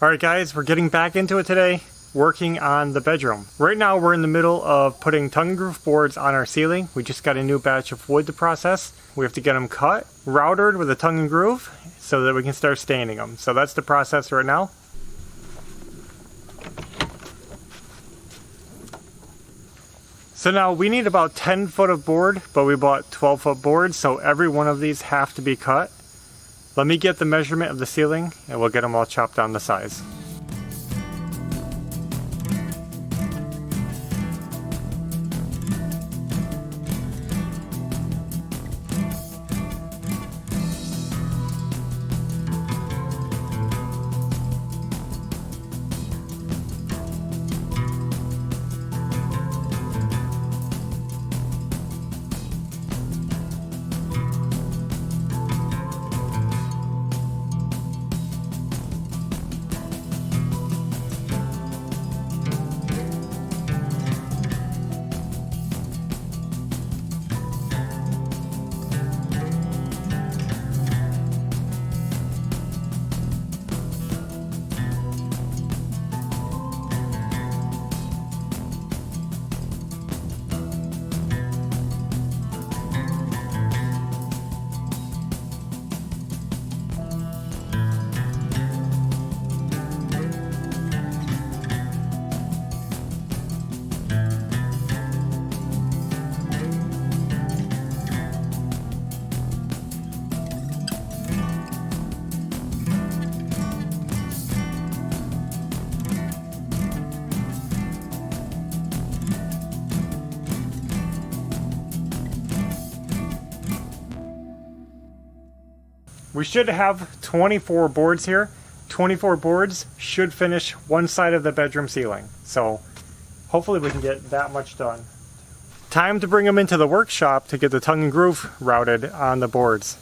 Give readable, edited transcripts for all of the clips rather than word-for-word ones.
Alright guys, we're getting back into it today, working on the bedroom. Right now we're in the middle of putting tongue and groove boards on our ceiling. We just got a new batch of wood to process. We have to get them cut, routed with a tongue and groove, so that we can start staining them. So that's the process right now. So now we need about 10 foot of board, but we bought 12 foot boards, so every one of these have to be cut. Let me get the measurement of the ceiling and we'll get them all chopped down to size. We should have 24 boards here. 24 boards should finish one side of the bedroom ceiling. So hopefully we can get that much done. Time to bring them into the workshop to get the tongue and groove routed on the boards.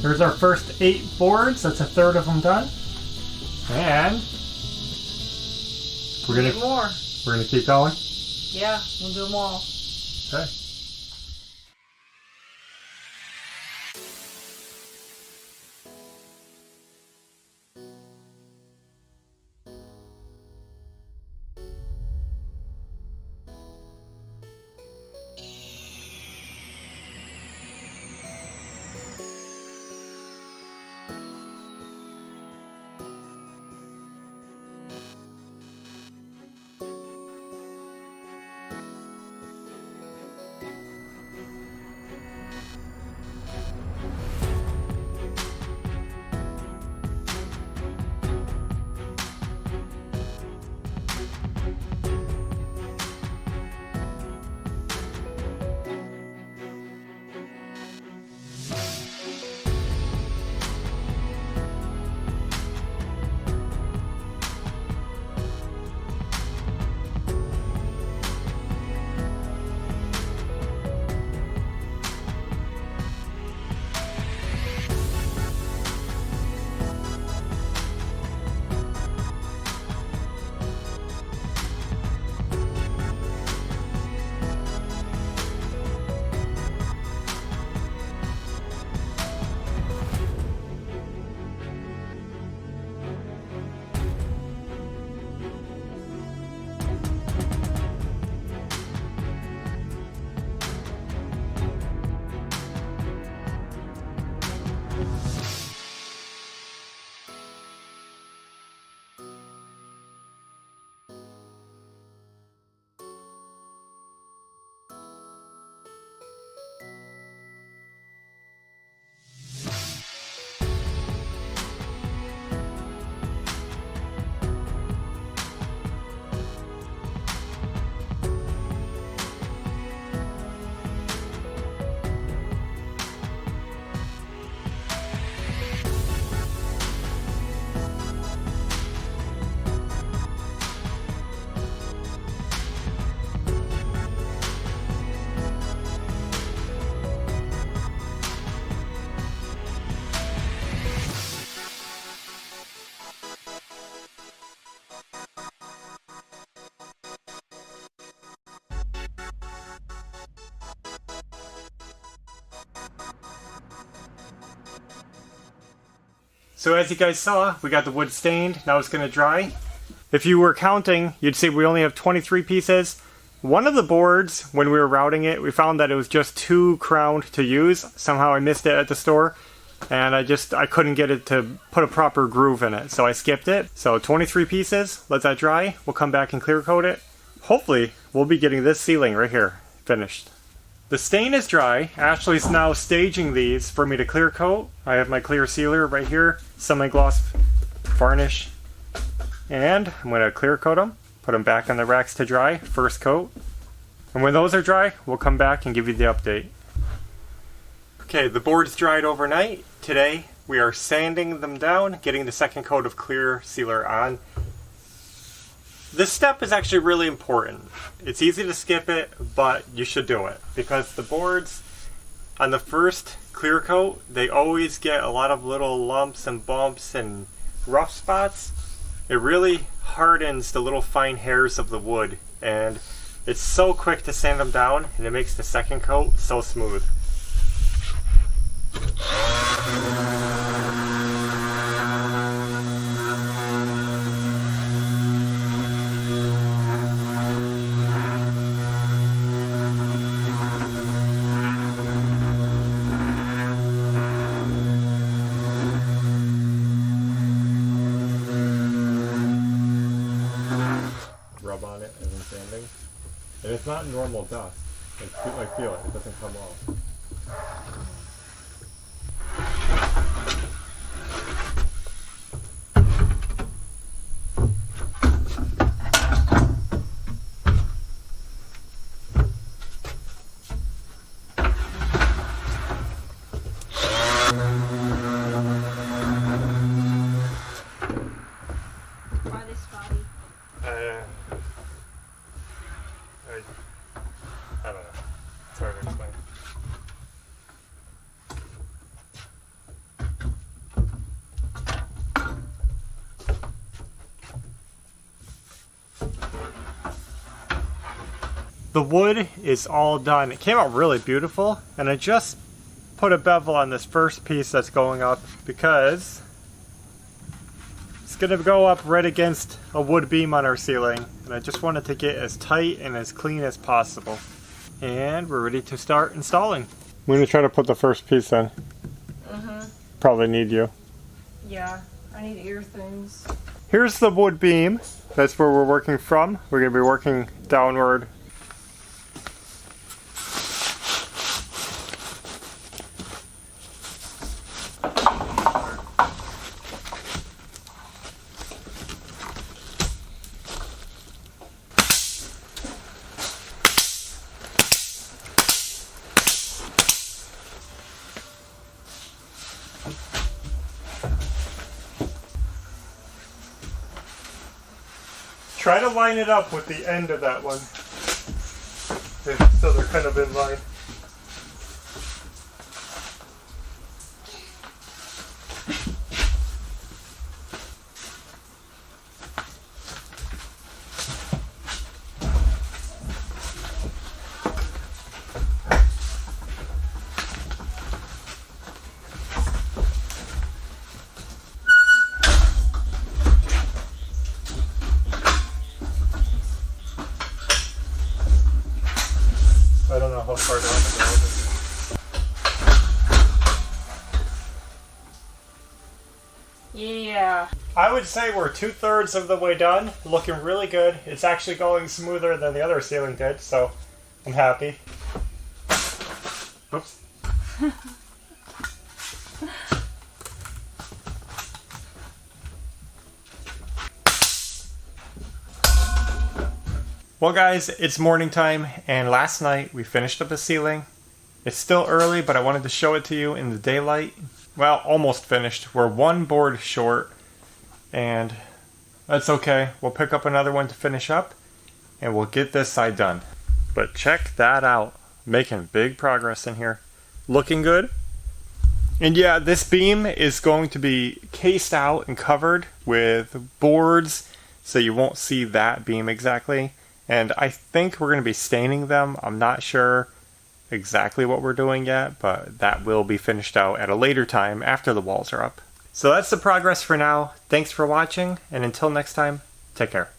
Here's our first 8 boards. That's a third of them done. And we're gonna keep going. Yeah, we'll do them all. Okay. So as you guys saw, we got the wood stained. Now it's going to dry. If you were counting, you'd see we only have 23 pieces. One of the boards, when we were routing it, we found that it was just too crowned to use. Somehow I missed it at the store, and I couldn't get it to put a proper groove in it, so I skipped it. So 23 pieces, let that dry. We'll come back and clear coat it. Hopefully, we'll be getting this ceiling right here finished. The stain is dry. Ashley's now staging these for me to clear coat. I have my clear sealer right here, semi-gloss varnish, and I'm going to clear coat them, put them back on the racks to dry, first coat. And when those are dry, we'll come back and give you the update. Okay, the boards dried overnight. Today, we are sanding them down, getting the second coat of clear sealer on. This step is actually really important. It's easy to skip it, but you should do it because the boards on the first clear coat, they always get a lot of little lumps and bumps and rough spots. It really hardens the little fine hairs of the wood, and it's so quick to sand them down, and it makes the second coat so smooth. Rub on it as I'm sanding. And it's not normal dust. I feel it. It doesn't come off. Why this spotty? I don't know. It's hard to explain. The wood is all done. It came out really beautiful, and I just put a bevel on this first piece that's going up because it's going to go up right against a wood beam on our ceiling, and I just wanted to get as tight and as clean as possible. And we're ready to start installing. I'm going to try to put the first piece in. Probably need you. Yeah, I need ear things. Here's the wood beam. That's where we're working from. We're going to be working downward. Try to line it up with the end of that one, so they're kind of in line. I don't know how far down the ground is. Yeah. I would say we're 2/3 of the way done, looking really good. It's actually going smoother than the other ceiling did, so I'm happy. Oops. Well guys, it's morning time, and last night we finished up the ceiling. It's still early, but I wanted to show it to you in the daylight. Well, almost finished. We're one board short, and that's okay. We'll pick up another one to finish up, and we'll get this side done. But check that out. Making big progress in here. Looking good. And yeah, this beam is going to be cased out and covered with boards, so you won't see that beam exactly. And I think we're going to be staining them. I'm not sure exactly what we're doing yet, but that will be finished out at a later time after the walls are up. So that's the progress for now. Thanks for watching, and until next time, take care.